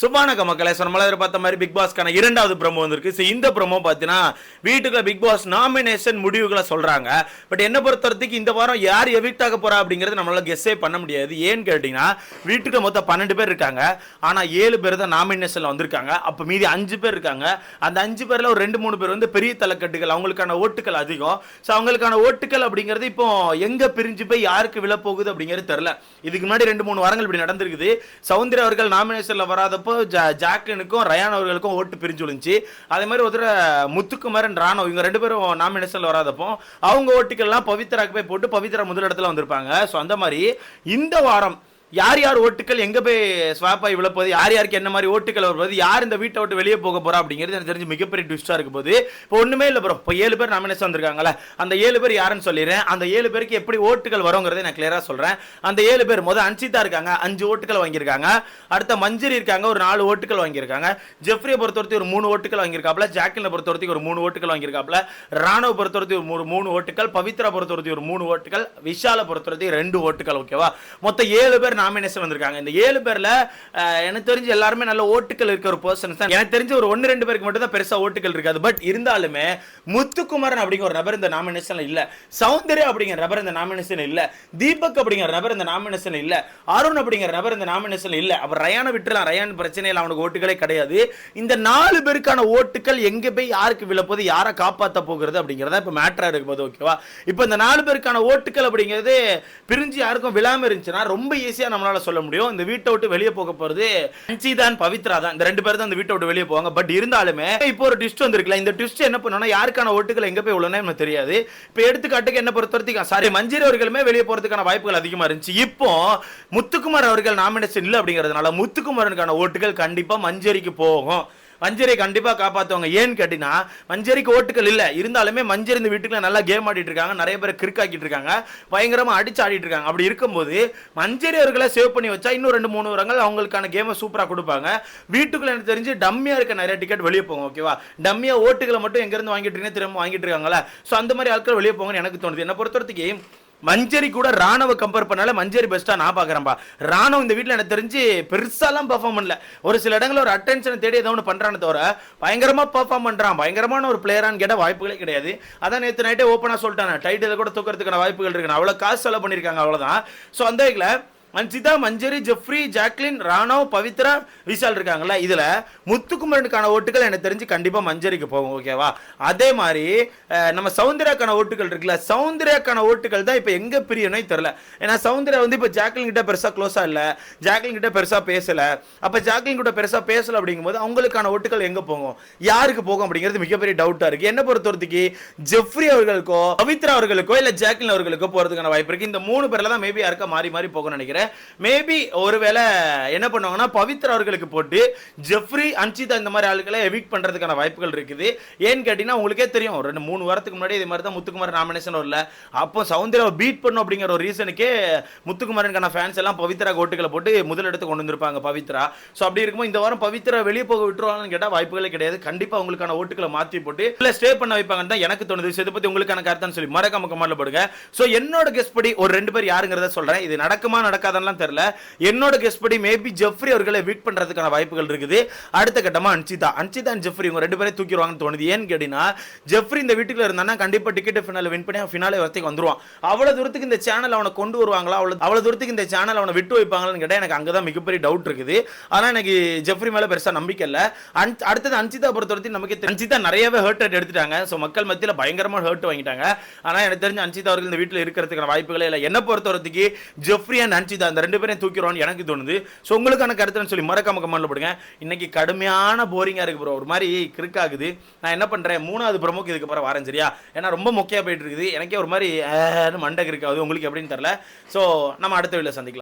சுபானக மக்களை நம்மள பார்த்த மாதிரி பிக் பாஸ்க்கான இரண்டாவது ப்ரோமோ வந்திருக்கு. ஸோ இந்த ப்ரோமோ பார்த்தீங்கன்னா வீட்டுக்குள்ள பிக் பாஸ் நாமினேஷன் முடிவுகளை சொல்றாங்க. பட் என்ன பொறுத்தவரைக்கும் இந்த வாரம் யார் எவிக்ட் ஆக போறா அப்படிங்கிறது நம்மளால கெஸ்ஸே பண்ண முடியாது. ஏன்னு கேட்டீங்கன்னா வீட்டுக்கு மொத்தம் 12 பேர் இருக்காங்க. ஆனா 7 பேர் தான் நாமினேஷன்ல வந்திருக்காங்க. அப்ப மீதி 5 பேர் இருக்காங்க. அந்த 5 பேர்ல ஒரு 2-3 பேர் வந்து பெரிய தலைக்கட்டுகள், அவங்களுக்கான ஓட்டுகள் அதிகம். ஸோ அவங்களுக்கான ஓட்டுகள் அப்படிங்கிறது இப்போ எங்க பிரிஞ்சு போய் யாருக்கு விழ போகுது அப்படிங்கிறது தெரியல. இதுக்கு முன்னாடி 2-3 வாரங்கள் இப்படி நடந்திருக்குது. சௌந்தர்யா அவர்கள் நாமினேஷன்ல வராதப்போ ஜாக்லினுக்கும் ரயான் அவர்களுக்கும் ஓட்டு பிரிஞ்சு விழுந்துச்சு. அதே மாதிரி ஒரு முத்துக்குமாரன் ராணோ இவங்க 2 பேரும் நாமினேஷன்ல வராதப்போ அவங்க ஓட்டுக்கள்லாம் பவித்ராக்கு போய் போட்டு பவித்ரா முதலிடத்துல வந்திருப்பாங்க. ஸோ அந்த மாதிரி இந்த வாரம் யார் யார் ஓட்டுகள் எங்க போய் ஸ்வாப் ஆகி விழப்போது, யார் யாருக்கு என்ன மாதிரி ஓட்டுகள் வருவது, யார் இந்த வீட்டை விட்டு வெளியே போக போறா அப்படிங்கிறது எனக்கு தெரிஞ்சு மிகப்பெரிய ட்விஸ்டா இருக்கு போது. இப்போ ஒண்ணுமே இல்லை ப்ரோ, இப்போ 7 பேர் நாமினேஷன் வந்திருக்காங்கல்ல, அந்த 7 பேர் யாருன்னு சொல்லிடுறேன். அந்த 7 பேருக்கு எப்படி ஓட்டுகள் வருங்கிறத நான் கிளியரா சொல்றேன். அந்த 7 பேர் முதல் அன்சிதா இருக்காங்க, 5 ஓட்டுகள் வாங்கியிருக்காங்க. அடுத்த மஞ்சரி இருக்காங்க, ஒரு 4 ஓட்டுகள் வாங்கியிருக்காங்க. ஜெஃப்ரியை பொறுத்தவரைக்கும் ஒரு 3 ஓட்டுகள் வாங்கியிருக்காப்ல. ஜாக்லினை பொறுத்தவரைக்கும் ஒரு 3 ஓட்டுகள் வாங்கியிருக்காப்ல. ராணுவ பொறுத்தவரைக்கும் ஒரு 3 ஓட்டுகள். பவித்ரா பொறுத்தவரைக்கும் ஒரு 3 ஓட்டுகள். விஷாலை பொறுத்தவரைக்கும் 2 ஓட்டுகள். ஓகேவா, மொத்தம் 7 பேர் நாமினேஷன் வந்திருக்காங்க. இந்த 7 பேர்ல எனக்கு தெரிஞ்சு எல்லாருமே நல்ல ஓட்டுகள் இருக்க ஒரு பர்சன்ஸ் தான். எனக்கு தெரிஞ்ச ஒரு 1-2 பேருக்கு மட்டும் தான் பெருசா ஓட்டுகள் இருக்காது. பட் இருந்தாலுமே முத்துக்குமாரன் அப்படிங்கிற ஒரு நபர் இந்த நாமினேஷன்ல இல்ல, சௌந்தர்யா அப்படிங்கிற நபர் இந்த நாமினேஷன் இல்ல, தீபக் அப்படிங்கிற நபர் இந்த நாமினேஷன் இல்ல, அருண் அப்படிங்கிற நபர் இந்த நாமினேஷன் இல்ல. அவர் ரயானை விட்டுலாம், ரயான் பிரச்சனையில் அவனுக்கு ஓட்டுகளே கிடையாது. இந்த 4 பேருக்கான ஓட்டுகள் எங்க போய் யாருக்கு விழப்போது, யாரை காப்பாற்ற போகிறது அப்படிங்கிறத இப்ப மேட்டரா இருக்கும் போது. ஓகேவா, இப்போ இந்த 4 பேருக்கான ஓட்டுகள் அப்படிங்கிறது பிரிஞ்சு யாருக்கும் விழாம இருந்துச்சுன்னா ரொம்ப ஈஸியா நம்மளால சொல்ல முடியும். இந்த வீட்டை விட்டு வெளியே போக போறது அன்சிதான், பவித்ரா தான். இந்த 2 பேர் தான் இந்த வீட்டை விட்டு வெளியே போவாங்க. பட் இருந்தாலுமே இப்போ ஒரு ட்விஸ்ட் வந்திருக்குல, இந்த ட்விஸ்ட் என்ன பண்ணனும்னா யாருக்கான ஓட்டுகள் எங்க போய் உள்ளனே நமக்கு தெரியாது. இப்போ எடுத்துக்காட்டுக்கு என்ன பொறுத்தவரைக்கும் சாரி மஞ்சரி அவர்களுமே வெளியே போறதுக்கான வாய்ப்புகள் அதிகமா இருந்துச்சு. இப்போ முத்துக்குமார் அவர்கள் நாமினேஷன் இல்ல அப்படிங்கிறதுனால முத்துக்குமாரனுக்கான ஓட்டுகள் கண்டிப்பா மஞ்சரிக்கு போகும். மஞ்சரி கண்டிப்பா காப்பாத்துவாங்க. ஏன்னு கேட்டீங்கன்னா மஞ்சரிக்கு ஓட்டுகள் இல்ல, இருந்தாலுமே மஞ்சரி இந்த வீட்டுக்குள்ள நல்லா கேம் ஆடிட்டு இருக்காங்க, நிறைய பேர் கிறுக்காக்கிட்டு இருக்காங்க, பயங்கரமா அடிச்சு ஆடிட்டு இருக்காங்க. அப்படி இருக்கும்போது மஞ்சரி அவர்களை சேவ் பண்ணி வச்சா இன்னும் 2-3 வருங்கள் அவங்களுக்கான கேமை சூப்பரா கொடுப்பாங்க. வீட்டுக்குள்ள எனக்கு தெரிஞ்சு டம்மியா இருக்க நிறைய டிக்கெட் வெளியே போகும். ஓகேவா, டம்மியா ஓட்டுகளை மட்டும் எங்க இருந்து வாங்கிட்டு இருக்கீங்க, திரும்ப வாங்கிட்டு இருக்காங்களா. சோ அந்த மாதிரி ஆட்கள் வெளியே போங்கன்னு எனக்கு தோணுது. என்ன பொறுத்தவரைக்கும் மஞ்சரி கூட ராணுவ கம்பேர் பண்ணால மஞ்சரி பெஸ்டா நான் பாக்குறேன்பா. ராணுவ இந்த வீட்டில் எனக்கு தெரிஞ்சு பெருசாலாம் பெர்ஃபார்ம் பண்ணல, ஒரு சில இடங்களில் ஒரு அட்டென்ஷனை தேடி ஏதோ ஒன்று பண்றான்னு தவிர பயங்கரமா பெர்ஃபார்ம் பண்றான். பயங்கரமான ஒரு பிளேயரான்னு கேட்ட வாய்ப்புகளே கிடையாது. அதான் நேற்று நைட்டே ஓப்பனா சொல்லிட்டாங்க, டைட்டில் கூட தூக்கிறதுக்கான வாய்ப்புகள் இருக்கு, அவ்வளவு காசு செலவு பண்ணிருக்காங்க, அவ்வளவுதான். ஸோ அந்த வகையில் அன்சிதா, மஞ்சரி, ஜெஃப்ரி, ஜாக்லின், ராணோ, பவித்ரா, விஷால் இருக்காங்கல்ல, இதுல முத்துக்குமரனுக்கான ஓட்டுகள் எனக்கு தெரிஞ்சு கண்டிப்பா மஞ்சரிக்கு போகும். ஓகேவா, அதே மாதிரி நம்ம சௌந்தர்யாக்கான ஓட்டுகள் இருக்குல்ல, சௌந்தர்யாக்கான ஓட்டுகள் தான் இப்ப எங்க பிரியனே தெரியல. ஏன்னா சௌந்தர்யா வந்து இப்ப ஜாக்லின் கிட்ட பெருசா க்ளோஸா இல்ல, ஜாக்லின் கிட்ட பெருசா பேசல. அப்ப ஜாக்லின் கிட்ட பெருசா பேசல அப்படிங்கும்போது அவங்களுக்கான ஓட்டுகள் எங்க போகும், யாருக்கு போகும் அப்படிங்கிறது மிகப்பெரிய டவுட்டா இருக்கு. என்ன பொறுத்தவரைக்கும் ஜெஃப்ரி அவர்களுக்கோ பவித்ரா அவர்களுக்கோ இல்ல ஜாக்லின் அவர்களுக்கோ போறதுக்கான வாய்ப்பு இருக்கு. இந்த 3 பேர்ல தான் மேபி யாருக்கா மாறி மாறி போகும்னு நினைக்கிறேன். மேபி ஒருவேளை என்ன பண்ணுவாங்கன்னா பவித்ரா அவர்களுக்கு போட்டு ஜெஃப்ரி, அன்சிதா இந்த மாதிரி ஆளுகளை எவிக்ட் பண்றதுக்கான வாய்ப்புகள் இருக்குது. ஏன்னு கேட்டீங்கன்னா உங்களுக்கே தெரியும், 2-3 வாரத்துக்கு முன்னாடி இதே மாதிரி தான் முத்துக்குமார் நாமினேஷன் வரல, அப்போ சௌந்தர்யாவை பீட் பண்ணும் அப்படிங்கிற ஒரு ரீசனுக்கே முத்துக்குமாரனுக்கான ஃபேன்ஸ் எல்லாம் பவித்ரா ஓட்டுகளை போட்டு முதலிடத்துக்கு கொண்டு வந்திருப்பாங்க பவித்ரா. ஸோ அப்படி இருக்கும்போது இந்த வாரம் பவித்ரா வெளியே போக விட்டுருவாங்கன்னு கேட்டால் வாய்ப்புகளே கிடையாது. கண்டிப்பா அவங்களுக்கான ஓட்டுகளை மாற்றி போட்டு இல்லை ஸ்டே பண்ண வைப்பாங்கன்னு தான் எனக்கு தோணுது. இதை பத்தி உங்களுக்கான கருத்தான்னு சொல்லி மறக்காம கமெண்ட்ல போடுங்க. ஸோ என்னோட கெஸ் படி ஒரு 2 பேர் யாருங்கிறத சொல்றேன். இது நடக்குமா நடக்காதெல்லாம் தெரியல. என்னோட கெஸ் படி மேபி ஜெஃப்ரி அவர்களை வீட் பண்றதுக்கான வாய்ப்புகள் இருக்குது. அடுத்த கட்டமா அன்சிதா அண்ட் ஜெஃப்ரி இவங்க 2 பேரை தூக்கிடுவாங்கன்னு தோணுது. ஏன்னு கேட்டீங்கன்னா ஜெஃப்ரி இந்த வீட்டுக்குள்ள இருந்தானா கண்டிப்பா டிக்கெட் ஃபினால வின் பண்ணி ஃபினாலே வரத்துக்கு வந்துருவான். அவ்வளவு தூரத்துக்கு இந்த சேனல் அவனை கொண்டு வருவாங்களா, அவ்வளவு தூரத்துக்கு இந்த சேனல் அவனை விட்டு வைப்பாங்களான்னு கேட்டா எனக்கு அங்கதான் மிகப்பெரிய டவுட் இருக்குது. ஆனா எனக்கு ஜெஃப்ரி மேல பெருசா நம்பிக்கை இல்ல. அடுத்தது அன்சிதா பொறுத்தவரைக்கும் நமக்கு அன்சிதா நிறையவே ஹர்ட் எடுத்துட்டாங்க. ஸோ மக்கள் மத்தியில் பயங்கரமா ஹர்ட் வாங்கிட்டாங்க. ஆனா எனக்கு தெரிஞ்ச அன்சிதா அவர்கள் இந்த வீட்டில் இருக்கிறதுக்கான வாய்ப்புகளே இல்லை. என்ன பொறுத்தவரைக்கு ஜெஃப்ரி அண்ட் அன்சிதா இந்த 2 பேரையும் தூக்கிடுவான்னு எனக்கு தோணுது. ஸோ உங்களுக்கான கருத்துன்னு சொல்லி மறக்காம கமெண்ட்ல போடுங்க. இன்னைக்கு கடுமையான போரிங்கா இருக்கு ப்ரோ, ஒரு மாதிரி கிறுக்காகுது. நான் என்ன பண்றேன், 3வது ப்ரோமோக்கு இதுக்கு அப்புறம் வரேன் சரியா. ஏன்னா ரொம்ப மொக்கையா போயிட்டு இருக்குது, எனக்கே ஒரு மாதிரி மண்டை கிறுக்காது. உங்களுக்கு எப்படின்னு தெரியல. ஸோ நம்ம அடுத்த வீடியோல சந்திக்கலாம்.